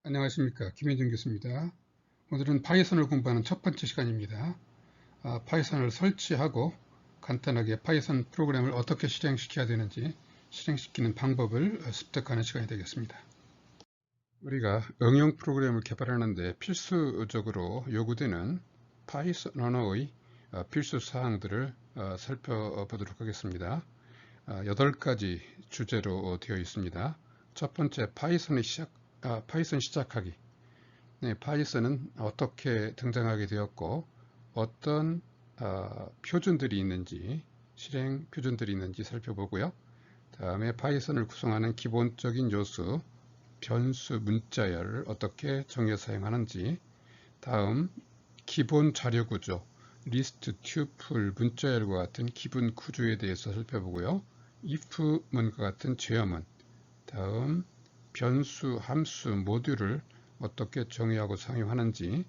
안녕하십니까, 김현준 교수입니다. 오늘은 파이썬을 공부하는 첫 번째 시간입니다. 파이썬을 설치하고 간단하게 파이썬 프로그램을 어떻게 실행시켜야 되는지 실행시키는 방법을 습득하는 시간이 되겠습니다. 우리가 응용 프로그램을 개발하는데 필수적으로 요구되는 파이썬 언어의 필수 사항들을 살펴보도록 하겠습니다. 8가지 주제로 되어 있습니다. 첫 번째, 파이썬 시작하기. 네, 파이썬은 어떻게 등장하게 되었고 어떤 표준들이 있는지, 실행 표준들이 있는지 살펴보고요. 다음에 파이썬을 구성하는 기본적인 요소, 변수, 문자열을 어떻게 정의 사용하는지, 다음 기본 자료 구조, 리스트, 튜플, 문자열과 같은 기본 구조에 대해서 살펴보고요. if문과 같은 제어문, 다음 변수, 함수, 모듈을 어떻게 정의하고 사용하는지,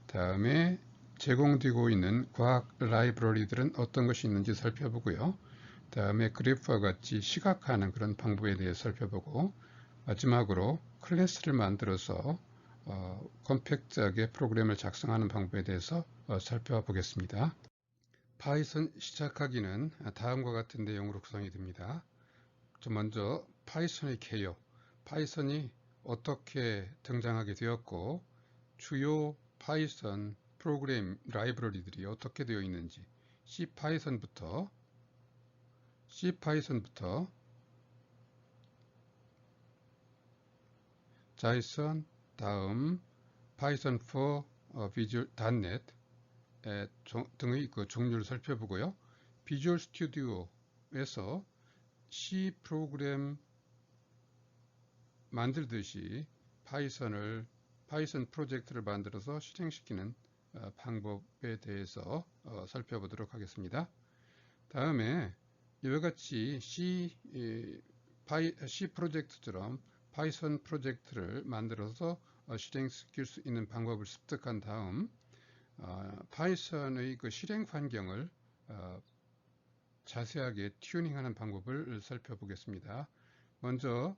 다음에 제공되고 있는 과학 라이브러리들은 어떤 것이 있는지 살펴보고요. 다음에 그래프와 같이 시각화하는 그런 방법에 대해 살펴보고, 마지막으로 클래스를 만들어서 컴팩트하게 프로그램을 작성하는 방법에 대해서 살펴보겠습니다. 파이썬 시작하기는 다음과 같은 내용으로 구성이 됩니다. 먼저 파이썬의 개요, 파이썬이 어떻게 등장하게 되었고 주요 파이썬 프로그램 라이브러리들이 어떻게 되어 있는지, C 파이썬부터 자이썬, 다음 파이썬 for Visual .NET 등의 그 종류를 살펴보고요. 비주얼 스튜디오에서 C 프로그램 만들듯이 파이썬 프로젝트를 만들어서 실행시키는 방법에 대해서 살펴보도록 하겠습니다. 다음에 이와 같이 C 프로젝트처럼 파이썬 프로젝트를 만들어서 실행시킬 수 있는 방법을 습득한 다음 파이썬의 그 실행 환경을 자세하게 튜닝하는 방법을 살펴보겠습니다. 먼저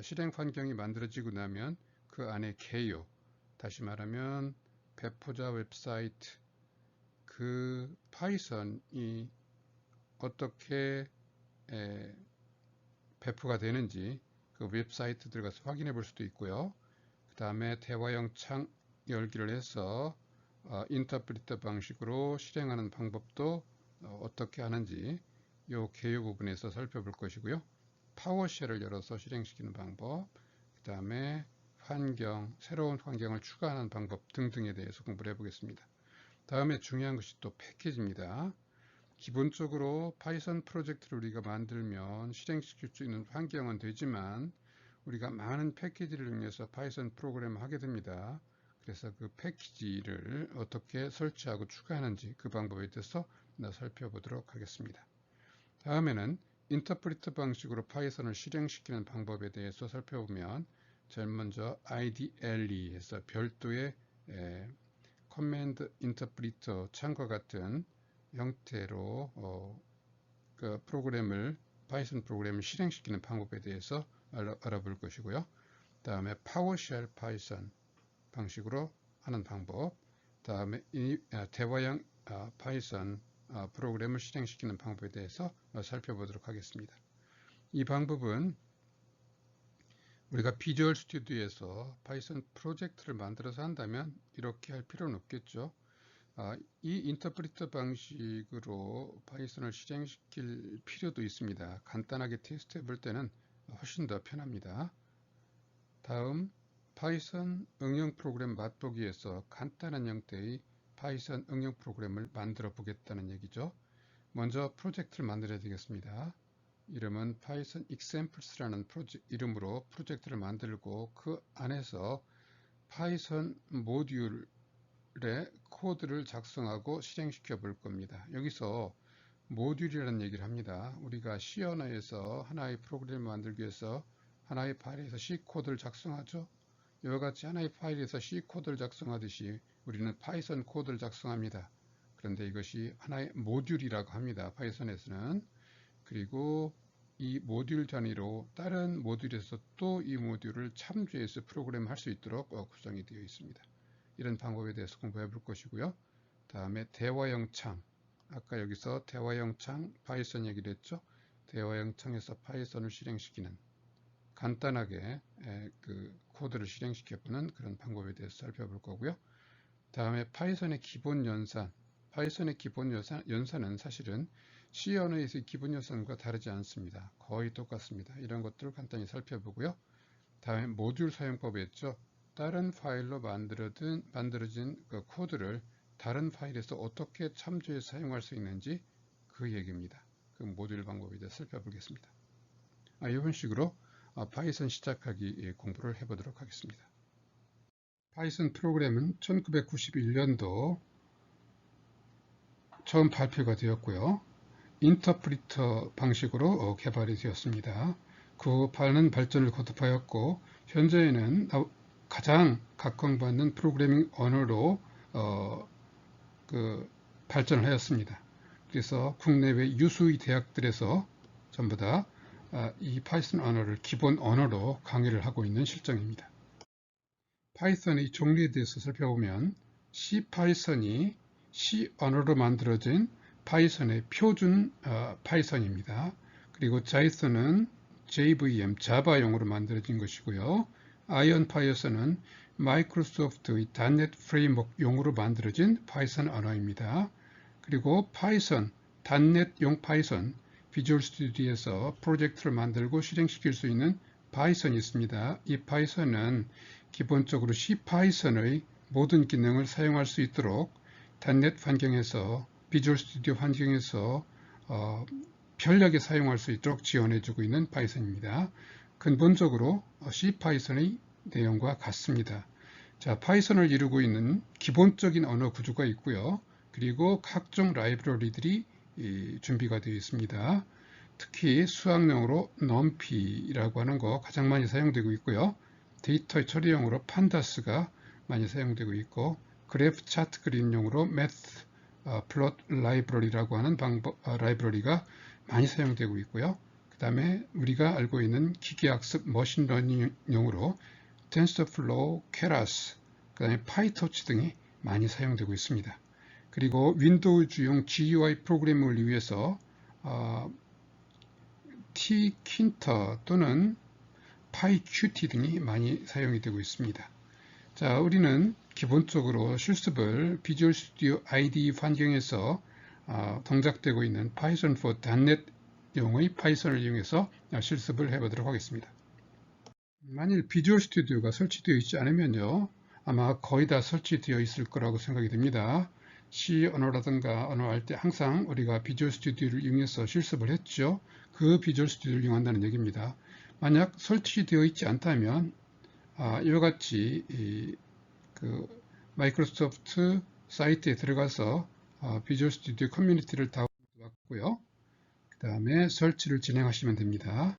실행 환경이 만들어지고 나면 그 안에 개요, 다시 말하면 배포자 웹사이트, 그 파이썬이 어떻게 배포가 되는지 그 웹사이트 들어가서 확인해 볼 수도 있고요. 그 다음에 대화형 창 열기를 해서 인터프리터 방식으로 실행하는 방법도 어떻게 하는지 이 개요 부분에서 살펴볼 것이고요. 파워쉘을 열어서 실행시키는 방법, 그 다음에 새로운 환경을 추가하는 방법 등등에 대해서 공부를 해보겠습니다. 다음에 중요한 것이 또 패키지입니다. 기본적으로 파이썬 프로젝트를 우리가 만들면 실행시킬 수 있는 환경은 되지만 우리가 많은 패키지를 이용해서 파이썬 프로그램을 하게 됩니다. 그래서 그 패키지를 어떻게 설치하고 추가하는지 그 방법에 대해서 살펴보도록 하겠습니다. 다음에는 인터프리터 방식으로 파이썬을 실행시키는 방법에 대해서 살펴보면 제일 먼저 IDLE에서 별도의 커맨드 인터프리터 창과 같은 형태로 그 파이썬 프로그램을 실행시키는 방법에 대해서 알아볼 것이고요. 다음에 파워쉘 파이썬 방식으로 하는 방법, 다음에 대화형 파이썬 프로그램을 실행시키는 방법에 대해서 살펴보도록 하겠습니다. 이 방법은 우리가 비주얼 스튜디오에서 파이썬 프로젝트를 만들어서 한다면 이렇게 할 필요는 없겠죠. 이 인터프리터 방식으로 파이썬을 실행시킬 필요도 있습니다. 간단하게 테스트 해볼 때는 훨씬 더 편합니다. 다음 파이썬 응용 프로그램 맛보기에서 간단한 형태의 파이썬 응용 프로그램을 만들어 보겠다는 얘기죠. 먼저 프로젝트를 만들어야 되겠습니다. 이름은 파이썬 examples라는 이름으로 프로젝트를 만들고 그 안에서 파이썬 모듈의 코드를 작성하고 실행시켜 볼 겁니다. 여기서 모듈이라는 얘기를 합니다. 우리가 C 언어에서 하나의 프로그램을 만들기 위해서 하나의 파일에서 C 코드를 작성하죠. 이와 같이 하나의 파일에서 C 코드를 작성하듯이 우리는 파이썬 코드를 작성합니다. 그런데 이것이 하나의 모듈이라고 합니다. 파이썬에서는. 그리고 이 모듈 단위로 다른 모듈에서 또 이 모듈을 참조해서 프로그램 할 수 있도록 구성이 되어 있습니다. 이런 방법에 대해서 공부해 볼 것이고요. 다음에 대화형 창, 아까 여기서 대화형 창 파이썬 얘기를 했죠. 대화형 창에서 파이썬을 실행시키는 간단하게 그 코드를 실행시켜보는 그런 방법에 대해서 살펴볼 거고요. 다음에 파이썬의 기본 연산, 파이썬의 기본 연산은 사실은 C 언어에서의 기본 연산과 다르지 않습니다. 거의 똑같습니다. 이런 것들을 간단히 살펴보고요. 다음에 모듈 사용법에 있죠. 다른 파일로 만들어진 그 코드를 다른 파일에서 어떻게 참조해서 사용할 수 있는지 그 얘기입니다. 그 모듈 방법에 대해서 살펴보겠습니다. 이런 식으로 파이썬 시작하기 공부를 해보도록 하겠습니다. 파이썬 프로그램은 1991년도 처음 발표가 되었고요. 인터프리터 방식으로 개발이 되었습니다. 그 많은 발전을 거듭하였고 현재에는 가장 각광받는 프로그래밍 언어로 발전을 하였습니다. 그래서 국내외 유수의 대학들에서 전부 다 이 파이썬 언어를 기본 언어로 강의를 하고 있는 실정입니다. 파이썬의 종류에 대해서 살펴보면 C파이썬이 C 언어로 만들어진 파이썬의 표준 파이썬입니다. 그리고 자이썬은 JVM, 자바용으로 만들어진 것이고요. 아이언 파이썬은 마이크로소프트의 .NET 프레임워크용으로 만들어진 파이썬 언어입니다. 그리고 파이썬, .NET용 파이썬, 비주얼 스튜디오에서 프로젝트를 만들고 실행시킬 수 있는 파이썬이 있습니다. 이 파이썬은 기본적으로 C파이썬의 모든 기능을 사용할 수 있도록 .NET 환경에서 비주얼 스튜디오 환경에서 편리하게 사용할 수 있도록 지원해주고 있는 파이썬입니다. 근본적으로 C파이썬의 내용과 같습니다. 자, 파이썬을 이루고 있는 기본적인 언어 구조가 있고요. 그리고 각종 라이브러리들이 준비가 되어 있습니다. 특히 수학용으로 numpy라고 하는 거 가장 많이 사용되고 있고요. 데이터 처리용으로 판다스가 많이 사용되고 있고 그래프 차트 그림용으로 매트 플롯 라이브러리라고 하는 라이브러리가 많이 사용되고 있고요. 그 다음에 우리가 알고 있는 기계학습 머신러닝용으로 텐서플로우, 케라스, 그 다음에 파이토치 등이 많이 사용되고 있습니다. 그리고 윈도우즈용 GUI 프로그램을 위해서 tkinter 또는 pyqt 등이 많이 사용이 되고 있습니다. 자, 우리는 기본적으로 실습을 비주얼 스튜디오 IDE 환경에서 동작되고 있는 Python for .NET 용의 파이썬을 이용해서 실습을 해보도록 하겠습니다. 만일 비주얼 스튜디오가 설치되어 있지 않으면요, 아마 거의 다 설치되어 있을 거라고 생각이 됩니다. C 언어라든가 언어 할 때 항상 우리가 비주얼 스튜디오를 이용해서 실습을 했죠. 그 비주얼 스튜디오를 이용한다는 얘기입니다. 만약 설치되어 있지 않다면 이와 같이 그 마이크로소프트 사이트에 들어가서 비주얼 스튜디오 커뮤니티를 다운로드 받고요. 그 다음에 설치를 진행하시면 됩니다.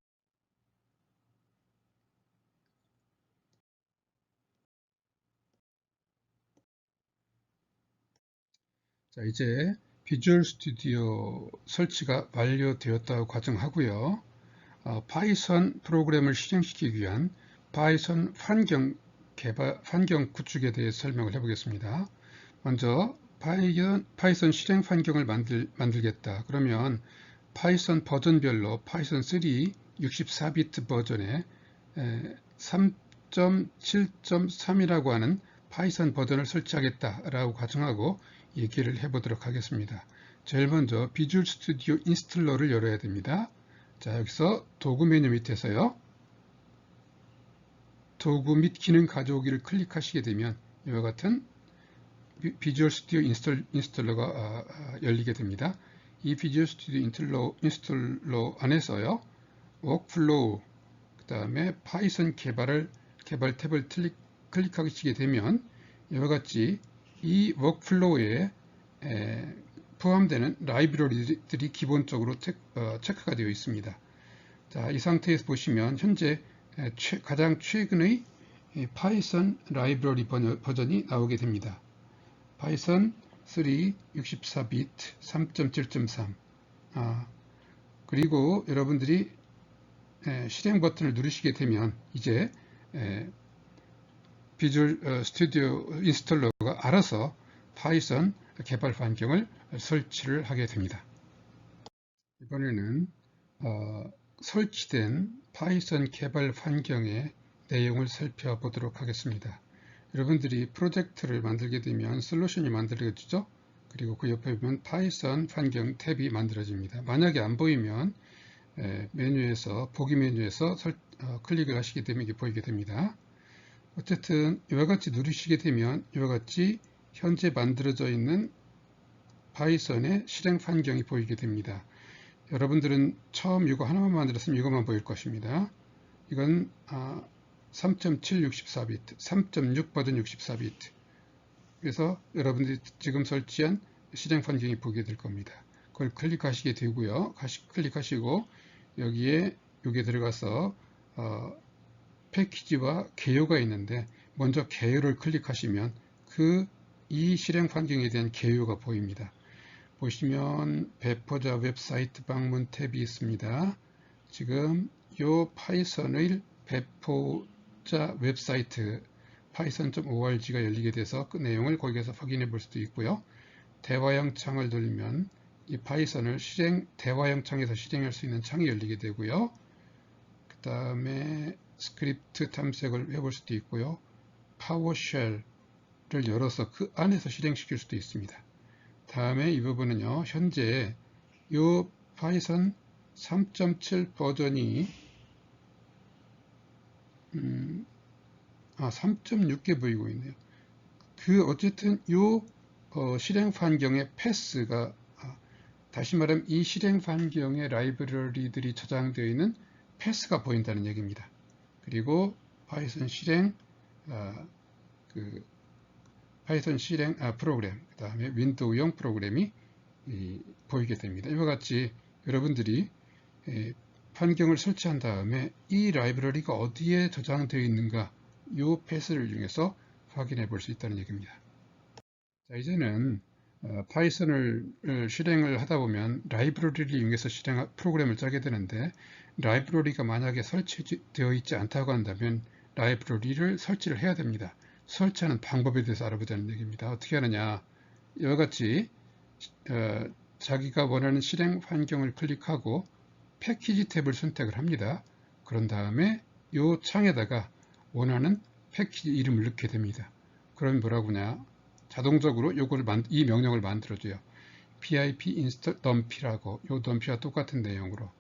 자, 이제 비주얼 스튜디오 설치가 완료되었다고 가정하고요. 파이썬 프로그램을 실행시키기 위한 파이썬 환경 구축에 대해 설명을 해보겠습니다. 먼저 파이썬 실행 환경을 만들겠다. 그러면 파이썬 버전별로 파이썬 3 64비트 버전에 3.7.3이라고 하는 파이썬 버전을 설치하겠다라고 가정하고 얘기를 해보도록 하겠습니다. 제일 먼저 비주얼 스튜디오 인스톨러를 열어야 됩니다. 자, 여기서 도구 메뉴 밑에서요. 도구 및 기능 가져오기를 클릭하시게 되면 이와 같은 비주얼 스튜디오 인스톨러가 열리게 됩니다. 이 비주얼 스튜디오 인스톨러 안에서요. 워크플로우, 그 다음에 파이썬 개발 탭을 클릭하시게 되면 이와 같이 이 워크플로우에 포함되는 라이브러리들이 기본적으로 체크가 되어 있습니다. 자, 이 상태에서 보시면 현재 가장 최근의 파이썬 라이브러리 버전이 나오게 됩니다. 파이썬 3 64비트 3.7.3 그리고 여러분들이 실행 버튼을 누르시게 되면 이제 비주얼 스튜디오 인스톨러가 알아서 파이썬 개발 환경을 설치를 하게 됩니다. 이번에는 설치된 파이썬 개발 환경의 내용을 살펴보도록 하겠습니다. 여러분들이 프로젝트를 만들게 되면 솔루션이 만들어지죠. 그리고 그 옆에 보면 파이썬 환경 탭이 만들어집니다. 만약에 안 보이면 메뉴에서 보기 메뉴에서 클릭을 하시게 되면 이게 보이게 됩니다. 어쨌든 이와 같이 누르시게 되면 이와 같이 현재 만들어져 있는 파이썬의 실행 환경이 보이게 됩니다. 여러분들은 처음 이거 하나만 만들었으면 이것만 보일 것입니다. 이건 3.7 64비트, 3.6 버전 64비트. 그래서 여러분들이 지금 설치한 실행 환경이 보게 될 겁니다. 그걸 클릭하시게 되고요. 클릭하시고 여기에 들어가서 패키지와 개요가 있는데 먼저 개요를 클릭하시면 이 실행 환경에 대한 개요가 보입니다. 보시면 배포자 웹사이트 방문 탭이 있습니다. 지금 이 파이썬의 배포자 웹사이트 python.org가 열리게 돼서 그 내용을 거기에서 확인해 볼 수도 있고요. 대화형 창을 누르면 이 파이썬을 대화형 창에서 실행할 수 있는 창이 열리게 되고요. 그 다음에 스크립트 탐색을 해볼 수도 있고요. 파워쉘을 열어서 그 안에서 실행시킬 수도 있습니다. 다음에 이 부분은요, 현재 이 파이썬 3.7 버전이 3.6개 보이고 있네요. 어쨌든 이 실행 환경의 패스가 다시 말하면 이 실행 환경의 라이브러리들이 저장되어 있는 패스가 보인다는 얘기입니다. 그리고 파이썬 실행 프로그램, 그 다음에 윈도우용 프로그램이 보이게 됩니다. 이와 같이 여러분들이 환경을 설치한 다음에 이 라이브러리가 어디에 저장되어 있는가 이 패스를 이용해서 확인해 볼 수 있다는 얘기입니다. 자, 이제는 파이썬을 실행을 하다 보면 라이브러리를 이용해서 프로그램을 짜게 되는데 라이브러리가 만약에 설치되어 있지 않다고 한다면 라이브러리를 설치를 해야 됩니다. 설치하는 방법에 대해서 알아보자는 얘기입니다. 어떻게 하느냐, 이와 같이 자기가 원하는 실행 환경을 클릭하고 패키지 탭을 선택을 합니다. 그런 다음에 이 창에다가 원하는 패키지 이름을 넣게 됩니다. 그럼 뭐라고 하냐, 자동적으로 이 명령을 만들어줘요. pip install dumpy라고, 이 dumpy와 똑같은 내용으로.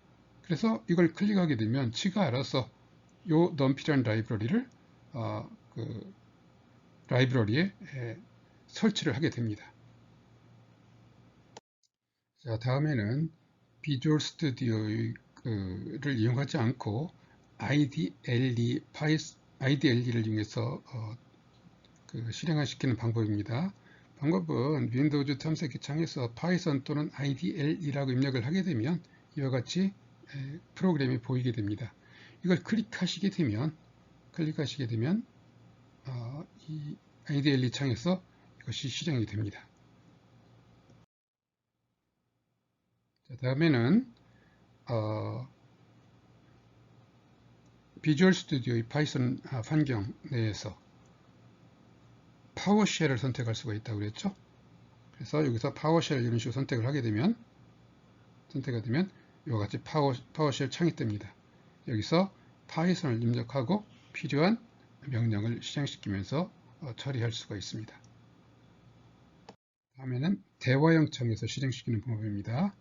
그래서 이걸 클릭하게 되면 지가 알아서 이 dumpy라는 라이브러리를 라이브러리에 설치를 하게 됩니다. 자, 다음에는 비주얼 스튜디오를 이용하지 않고 IDLE를 이용해서 실행을 시키는 방법입니다. 방법은 윈도우즈 탐색기 창에서 파이썬 또는 IDLE라고 입력을 하게 되면 이와 같이 프로그램이 보이게 됩니다. 이걸 클릭하시게 되면 이 IDLE 창에서 이것이 실행이 됩니다. 자, 다음에는 비주얼 스튜디오의 파이썬 환경 내에서 파워쉘을 선택할 수가 있다고 그랬죠. 그래서 여기서 파워쉘 이런 식으로 선택을 하게 되면 이와 같이 파워쉘 창이 뜹니다. 여기서 파이썬을 입력하고 필요한 명령을 실행시키면서 처리할 수가 있습니다. 다음에는 대화형 창에서 실행시키는 방법입니다.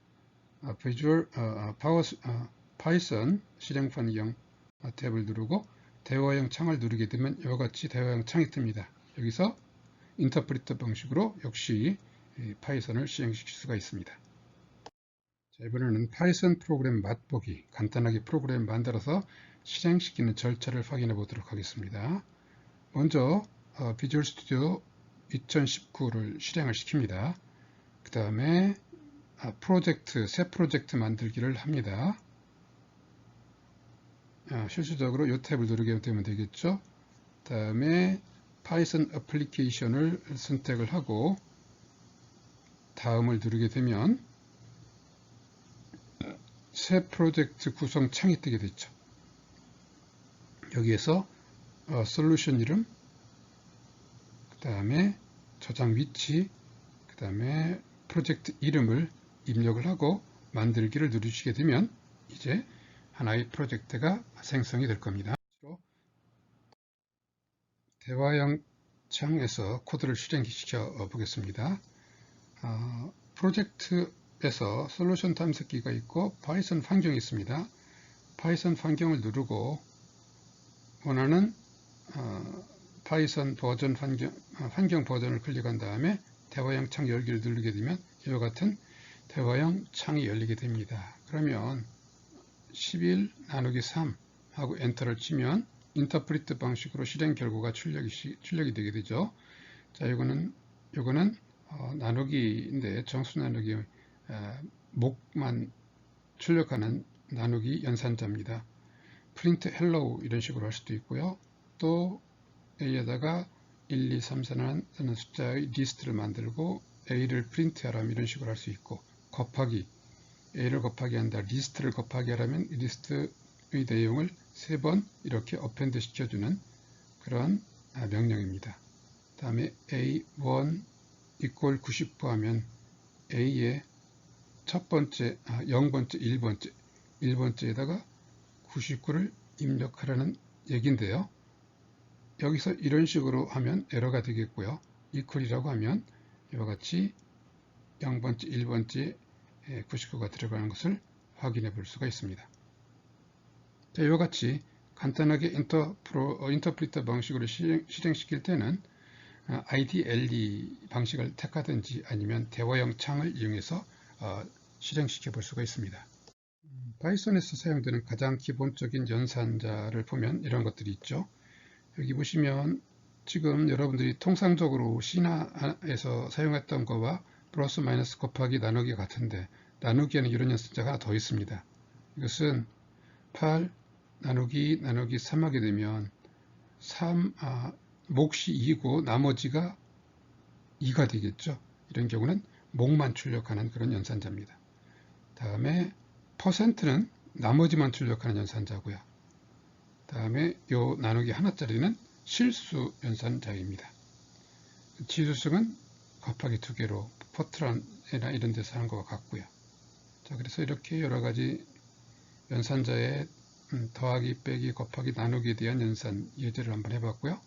파이썬 실행 환경 탭을 누르고 대화형 창을 누르게 되면 이와 같이 대화형 창이 뜹니다. 여기서 인터프리터 방식으로 역시 파이썬을 실행시킬 수가 있습니다. 자, 이번에는 파이썬 프로그램 맛보기, 간단하게 프로그램 만들어서 실행시키는 절차를 확인해 보도록 하겠습니다. 먼저 비주얼 스튜디오 2019를 실행을 시킵니다. 그 다음에 새 프로젝트 만들기를 합니다. 실질적으로 이 탭을 누르게 되면 되겠죠. 그 다음에 파이썬 애플리케이션을 선택을 하고 다음을 누르게 되면 새 프로젝트 구성 창이 뜨게 됐죠. 여기에서 솔루션 이름, 그 다음에 저장 위치, 그 다음에 프로젝트 이름을 입력을 하고 만들기를 누르시게 되면 이제 하나의 프로젝트가 생성이 될 겁니다. 대화형 창에서 코드를 실행시켜 보겠습니다. 프로젝트에서 솔루션 탐색기가 있고 파이썬 환경이 있습니다. 파이썬 환경을 누르고 원하는 파이썬 버전 환경 버전을 클릭한 다음에 대화형 창 열기를 누르게 되면 이와 같은 대화형 창이 열리게 됩니다. 그러면 11 나누기 3 하고 엔터를 치면 인터프리트 방식으로 실행 결과가 출력이 되게 되죠. 자, 요거는 나누기인데 정수 나누기 목만 출력하는 나누기 연산자입니다. 프린트 헬로우 이런 식으로 할 수도 있고요. 또 A에다가 1, 2, 3, 4라는 숫자의 리스트를 만들고 A를 프린트하라면 이런 식으로 할 수 있고, 곱하기 A를 곱하기 한다, 리스트를 곱하기 하라면 리스트의 내용을 3번 이렇게 어펜드 시켜주는 그런 명령입니다. 다음에 A1 equal 99 하면 A의 첫 번째, 0번째, 1번째에다가 99를 입력하라는 얘기인데요. 여기서 이런 식으로 하면 에러가 되겠고요. equal이라고 하면 이와 같이 0번째, 1번째 99가 들어가는 것을 확인해 볼 수가 있습니다. 자, 이와 같이 간단하게 인터프리터 방식으로 실행시킬 때는 IDLE 방식을 택하든지 아니면 대화형 창을 이용해서 실행시켜 볼 수가 있습니다. 파이썬에서 사용되는 가장 기본적인 연산자를 보면 이런 것들이 있죠. 여기 보시면 지금 여러분들이 통상적으로 C나에서 사용했던 거와 플러스 마이너스 곱하기 나누기 같은데, 나누기에는 이런 연산자가 하나 더 있습니다. 이것은 8 나누기 3 하게 되면 몫이 2고 나머지가 2가 되겠죠. 이런 경우는 목만 출력하는 그런 연산자입니다. 다음에 퍼센트는 나머지만 출력하는 연산자고요. 다음에 요 나누기 하나짜리는 실수 연산자입니다. 지수승은 곱하기 2개로 포트란이나 이런 데서 하는 것과 같고요. 자, 그래서 이렇게 여러 가지 연산자의 더하기, 빼기, 곱하기, 나누기에 대한 연산 예제를 한번 해봤고요.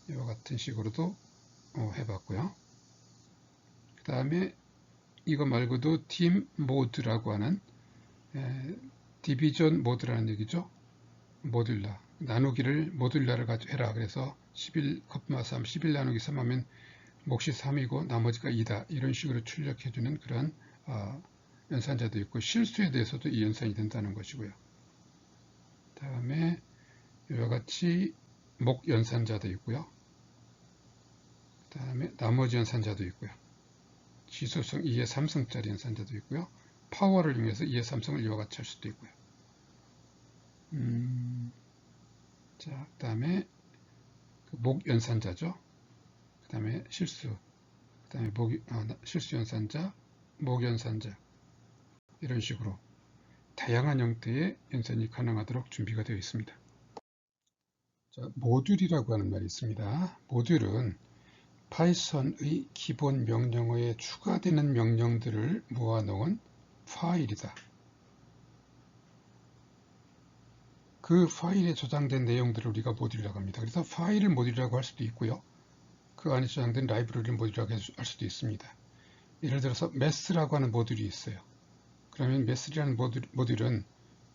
이와 같은 식으로도 해봤고요. 그 다음에 이거 말고도 팀 모드라고 하는 디비전 모드라는 얘기죠. 모듈라, 나누기를 모듈라를 가지고 해라. 그래서 11, 11 나누기 3 하면 몫이 3이고 나머지가 2다. 이런 식으로 출력해주는 그런 연산자도 있고, 실수에 대해서도 이 연산이 된다는 것이고요. 다음에 이와 같이 목 연산자도 있고요. 다음에 나머지 연산자도 있고요. 지수성 2의 3승짜리 연산자도 있고요. 파워를 이용해서 2의 3승을 이와 같이 할 수도 있고요. 자, 그 다음에 목 연산자죠. 그 다음에 실수, 그 다음에 실수 연산자, 목 연산자, 이런 식으로 다양한 형태의 연산이 가능하도록 준비가 되어 있습니다. 자, 모듈이라고 하는 말이 있습니다. 모듈은 파이썬의 기본 명령어에 추가되는 명령들을 모아놓은 파일이다. 그 파일에 저장된 내용들을 우리가 모듈이라고 합니다. 그래서 파일을 모듈이라고 할 수도 있고요. 그 안에 저장된 라이브러리를 모듈이라고 할 수도 있습니다. 예를 들어서 메스라고 하는 모듈이 있어요. 그러면 메스라는 모듈은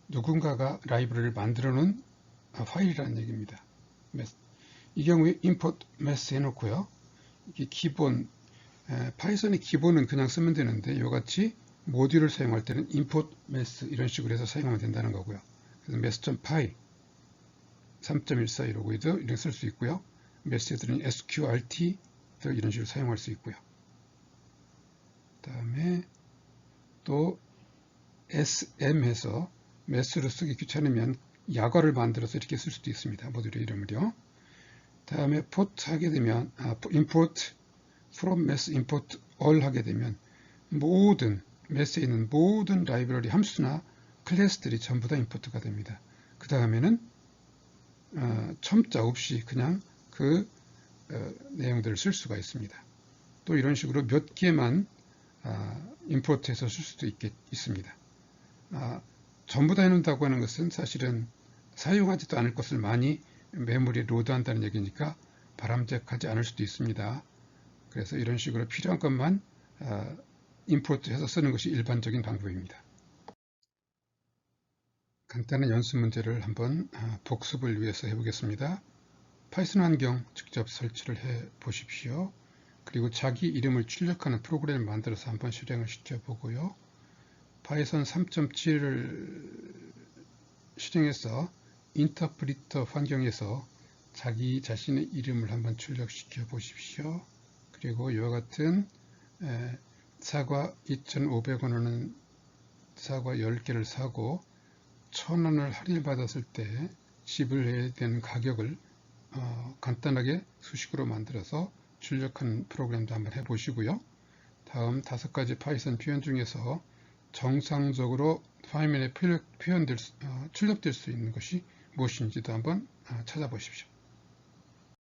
누군가가 라이브러리를 만들어 놓은 파일이라는 얘기입니다. 이 경우에 import mess 해놓고요. 이게 기본, 파이썬의 기본은 그냥 쓰면 되는데 이같이 모듈을 사용할 때는 import mess 이런 식으로 해서 사용하면 된다는 거고요. 그래서 mess.py 3.14 이러고 이렇게 쓸 수 있고요. 메시지들은 sqrt 이런 식으로 사용할 수 있고요. 그 다음에 또 sm해서 메스로 쓰기 귀찮으면 약어를 만들어서 이렇게 쓸 수도 있습니다. 모듈의 이름을요. 다음에 port 하게 되면 import from mess import all 하게 되면 모든 메스에 있는 모든 라이브러리 함수나 클래스들이 전부 다 임포트가 됩니다. 그 다음에는 첨자 없이 그냥 그 내용들을 쓸 수가 있습니다. 또 이런 식으로 몇 개만 임포트해서 쓸 수도 있습니다. 전부 다 해놓는다고 하는 것은 사실은 사용하지도 않을 것을 많이 메모리에 로드한다는 얘기니까 바람직하지 않을 수도 있습니다. 그래서 이런 식으로 필요한 것만 임포트해서 쓰는 것이 일반적인 방법입니다. 간단한 연습 문제를 한번 복습을 위해서 해보겠습니다. 파이썬 환경 직접 설치를 해 보십시오. 그리고 자기 이름을 출력하는 프로그램을 만들어서 한번 실행을 시켜보고요. 파이썬 3.7을 실행해서 인터프리터 환경에서 자기 자신의 이름을 한번 출력시켜 보십시오. 그리고 이와 같은 사과 2,500원은 사과 10개를 사고 1,000원을 할인을 받았을 때 지불해야 되는 가격을 간단하게 수식으로 만들어서 출력하는 프로그램도 한번 해보시고요. 다음 5가지 파이썬 표현 중에서 정상적으로 파일명에 출력될 수 있는 것이 무엇인지도 한번 찾아보십시오.